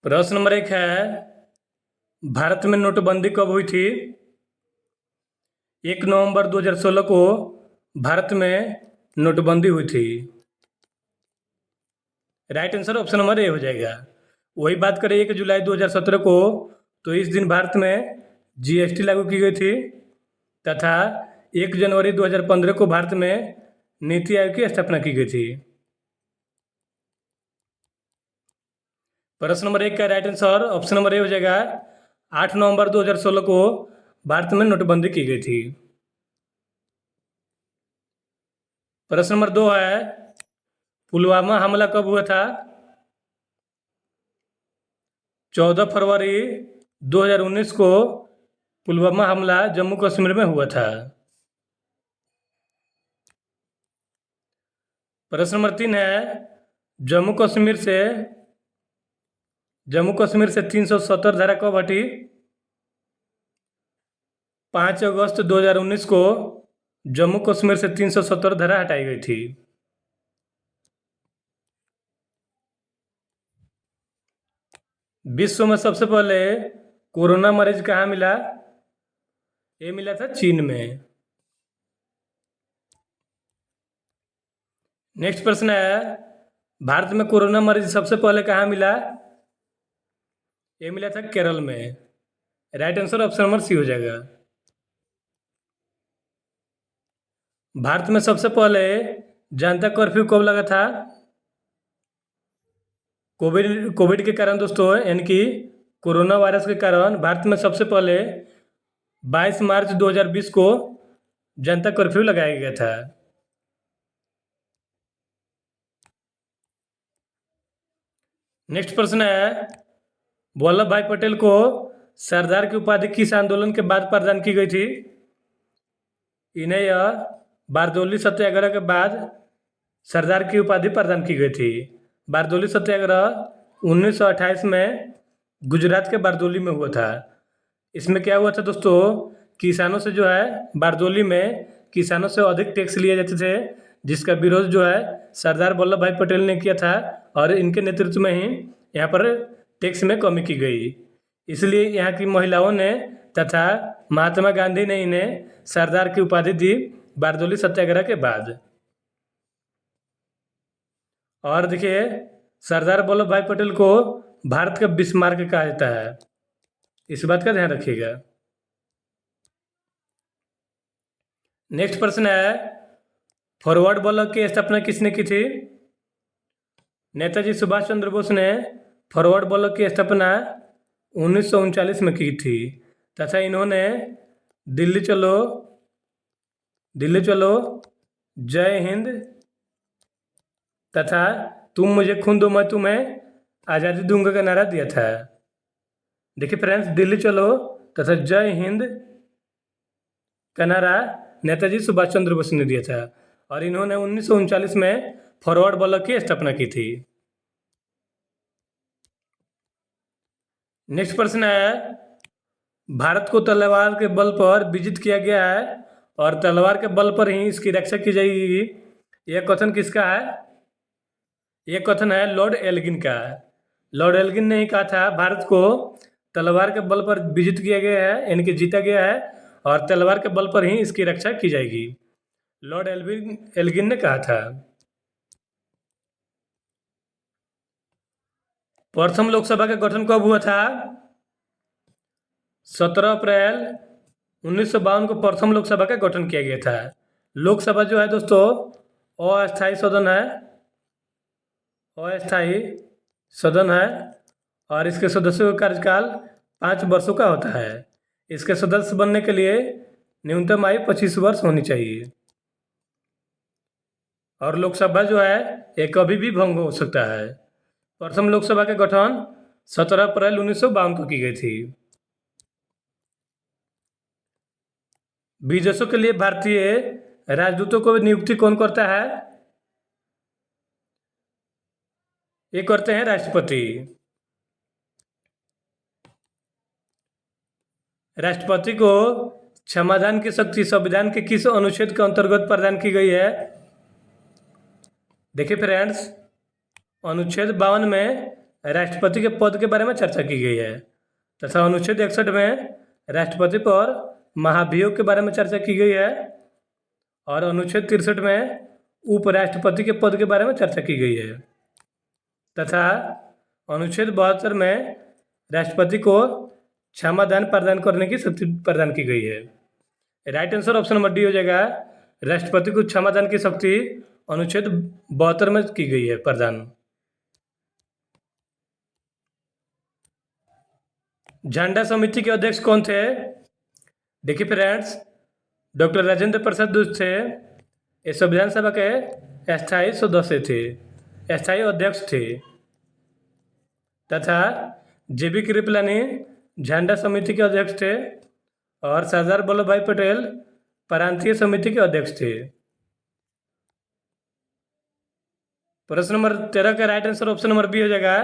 प्रश्न नंबर 1 है, भारत में नोटबंदी कब हुई थी? 1 नवंबर 2016 को भारत में नोटबंदी हुई थी। Right answer option number A हो जाएगा। वही बात करें 1 जुलाई 2017 को, तो इस दिन भारत में जीएसटी लागू की गई थी तथा 1 जनवरी 2015 को भारत में नीति आयोग की स्थापना की गई थी। प्रश्न नंबर 1 का right answer option number A हो जाएगा। 8 नवंबर 2016 को भारत में नोटबंदी की गई थी। प्रश्न नंबर 2 है, पुलवामा हमला कब हुआ था? 14 फरवरी 2019 को पुलवामा हमला जम्मू कश्मीर में हुआ था। प्रश्न नंबर 3 है, जम्मू कश्मीर से 370 धारा कब हटी? 5 अगस्त 2019 को जम्मू कश्मीर से 370 धारा हटाई गई थी। विश्व में सबसे पहले कोरोना मरीज कहाँ मिला? ये मिला था चीन में। नेक्स्ट प्रश्न है, भारत में कोरोना मरीज सबसे पहले कहाँ मिला? ये मिला था केरल में। Right answer option number C हो जाएगा। भारत में सबसे पहले जनता कर्फ्यू कब लगा था? कोविड के कारण दोस्तों, यानी कि कोरोना वायरस के कारण भारत में सबसे पहले 22 मार्च 2020 को जनता कर्फ्यू लगाया गया था। नेक्स्ट प्रश्न है, वल्लभ भाई पटेल को सरदार की उपाधि किस आंदोलन के बाद प्रदान की गई थी? इन्हें यह बारदोली सत्याग्रह के बाद सरदार की उपाधि प्रदान की गई थी। बारदोली सत्याग्रह 1928 में गुजरात के बारदोली में हुआ था। इसमें क्या हुआ था दोस्तों, किसानों से जो है बारदोली में किसानों से अधिक टैक्स लिए जाते थे, जिसका विरोध जो है सरदार वल्लभ भाई पटेल ने किया था और इनके नेतृत्व में ही यहाँ पर टैक्स में कमी की गई। इसलिए यहाँ की महिलाओं ने तथा महात्मा गांधी ने इन्हें सरदार की उपाधि दी बारदोली सत्याग्रह के बाद। और देखिए, सरदार वल्लभ भाई पटेल को भारत का बिस्मार्क कहा जाता है, इस बात का ध्यान रखिएगा। नेक्स्ट प्रश्न है, फॉरवर्ड ब्लॉक की स्थापना किसने की थी? नेताजी सुभाष चंद्र बोस ने फॉरवर्ड ब्लॉक की स्थापना 1939 में की थी तथा इन्होंने दिल्ली चलो जय हिंद तथा तुम मुझे खून दो मैं तुम्हें आज़ादी दूंगा का नारा दिया था। देखिए फ्रेंड्स, दिल्ली चलो तथा जय हिंद का नारा नेताजी सुभाष चंद्र बोस ने दिया था और इन्होंने 1939 में फॉरवर्ड ब्लॉक की स्थापना की थी। नेक्स्ट प्रश्न है, भारत को तलवार के बल पर विजित किया गया है और तलवार के बल पर ही इसकी रक्षा की जाएगी, यह कथन किसका है? यह कथन है लॉर्ड एल्गिन का। लॉर्ड एल्गिन ने ही कहा था भारत को तलवार के बल पर विजित किया गया है, यानी कि जीता गया है और तलवार के बल पर ही इसकी रक्षा की जाएगी। लॉर्ड एल्गिन ने कहा था। प्रथम लोकसभा का गठन कब हुआ था? 17 अप्रैल 1952 को प्रथम लोकसभा का गठन किया गया था। लोकसभा जो है दोस्तों अस्थायी सदन है और इसके सदस्यों का कार्यकाल 5 वर्षों का होता है। इसके सदस्य बनने के लिए न्यूनतम आयु 25 वर्ष होनी चाहिए और लोकसभा जो है ये कभी भी भंग हो सकता है। प्रथम लोकसभा का गठन 17 अप्रैल 1952 को की गई थी। विदेशों के लिए भारतीय राजदूतों को नियुक्ति कौन करता है? ये करते हैं राष्ट्रपति। राष्ट्रपति को क्षमादान की शक्ति संविधान के किस अनुच्छेद के अंतर्गत प्रदान की गई है? देखिए फ्रेंड्स, अनुच्छेद 52 में राष्ट्रपति के पद के बारे में चर्चा की गई है, तथा अनुच्छेद 61 में राष्ट्रपति पर महाभियोग के बारे में चर्चा की गई है, और अनुच्छेद 63 में उपराष्ट्रपति के पद के बारे में चर्चा की गई है, तथा अनुच्छेद 72 में राष्ट्रपति को क्षमादान प्रदान करने की शक्ति प्रदान की गई है। Right answer option number D हो जाएगा। राष्ट्रपति को क्षमादान की शक्ति अनुच्छेद 72 में की गई है प्रदान। झंडा समिति के अध्यक्ष कौन थे? देखिए फ्रेंड्स, डॉक्टर राजेंद्र प्रसाद दूत थे। ये संविधान सभा के अस्थायी सदस्य थे, अस्थायी अध्यक्ष थे, तथा जेबी कृपलानी झंडा समिति के अध्यक्ष थे, और सरदार वल्लभ भाई पटेल प्रांतीय समिति के अध्यक्ष थे। प्रश्न नंबर 13 का right answer option number B हो जाएगा।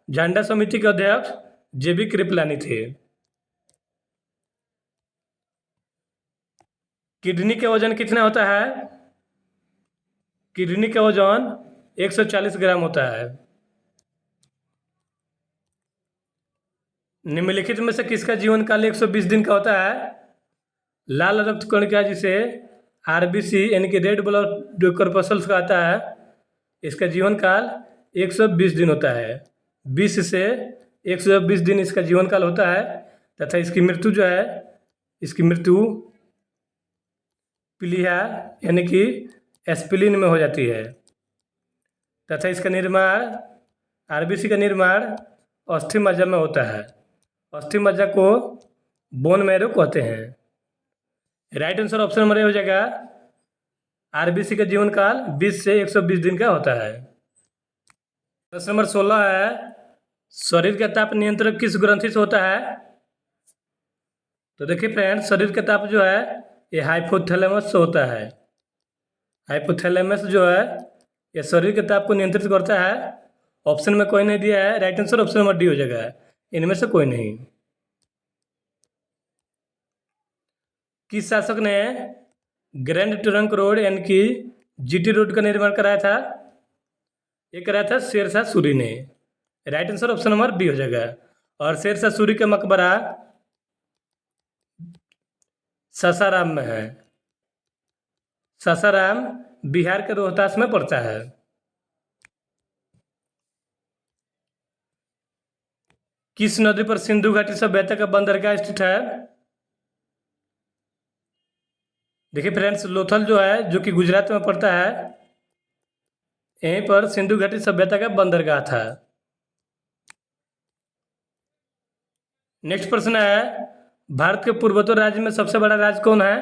झंडा समिति के अध्यक्ष जेबी कृपलानी थे। किडनी का वजन कितना होता है? किडनी का वजन 140 ग्राम होता है। निम्नलिखित में से किसका जीवन काल 120 दिन का होता है? लाल रक्त कणिका, जिसे आरबीसी यानी कि रेड ब्लड कॉर्पस्कल्स कहता है, इसका जीवन काल 120 दिन होता है। 20 से 120 दिन इसका जीवन काल होता है, तथा इसकी मृत्यु जो है, इसकी मृत्यु पीलिया यानी कि एस्पिलिन में हो जाती है, तथा इसका निर्माण, आरबीसी का निर्माण अस्थि मज्जा में होता है। अस्थि मज्जा को बोन मैरो कहते हैं। Right answer option number A हो जाएगा। आरबीसी का जीवन काल 20 से 120 दिन का होता है। प्रश्न नंबर 16 है, शरीर का ताप नियंत्रण किस ग्रंथि से होता है? तो देखिए फ्रेंड्स, शरीर का ताप जो है ये हाइपोथैलेमस से होता है। हाइपोथैलेमस जो है ये शरीर के ताप को नियंत्रित करता है। ऑप्शन में कोई नहीं दिया है, right answer option number D हो जाएगा। इनमें से कोई नहीं। किस शासक ने ग्रैंड ट्रंक रोड यानी कि जीटी रोड का निर्माण कराया था? ये कराया था शेरशाह सूरी ने। Right answer option number B हो जाएगा। और शेरशाह सूरी का मकबरा सासाराम में है। सासाराम बिहार के रोहतास में पड़ता है। किस नदी पर सिंधु घाटी सभ्यता का बंदरगाह स्थित है? देखिए फ्रेंड्स, लोथल जो है, जो कि गुजरात में पड़ता है, यहीं पर सिंधु घाटी सभ्यता का बंदरगाह था। नेक्स्ट प्रश्न है, भारत के पूर्वोत्तर राज्य में सबसे बड़ा राज्य कौन है?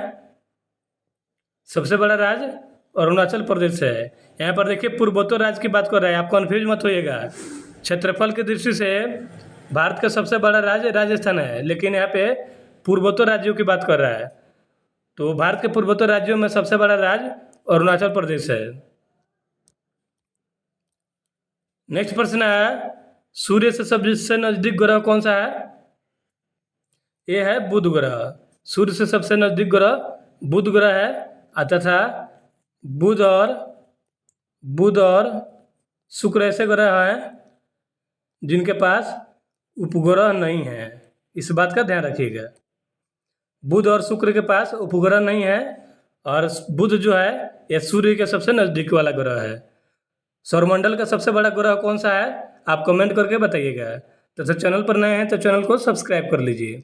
सबसे बड़ा राज्य अरुणाचल प्रदेश है। यहाँ पर देखिए पूर्वोत्तर राज्य की बात कर रहा है, आप कन्फ्यूज मत होइएगा। क्षेत्रफल की दृष्टि से भारत का सबसे बड़ा राज्य राजस्थान है, लेकिन यहाँ पे पूर्वोत्तर राज्यों की बात कर रहा है। तो भारत के पूर्वोत्तर राज्यों में सबसे बड़ा राज्य अरुणाचल प्रदेश है। नेक्स्ट प्रश्न है, सूर्य से सबसे नजदीक ग्रह कौन सा है? ये है बुध ग्रह। सूर्य से सबसे नजदीक ग्रह बुध ग्रह है, तथा बुध और शुक्र ऐसे ग्रह हैं जिनके पास उपग्रह नहीं है। इस बात का ध्यान रखिएगा। बुध और शुक्र के पास उपग्रह नहीं है, और बुध जो है यह सूर्य के सबसे नजदीक वाला ग्रह है। सौरमंडल का सबसे बड़ा ग्रह कौन सा है? आप कमेंट करके बताइएगा। तथा चैनल पर नए हैं तो चैनल को सब्सक्राइब कर लीजिए।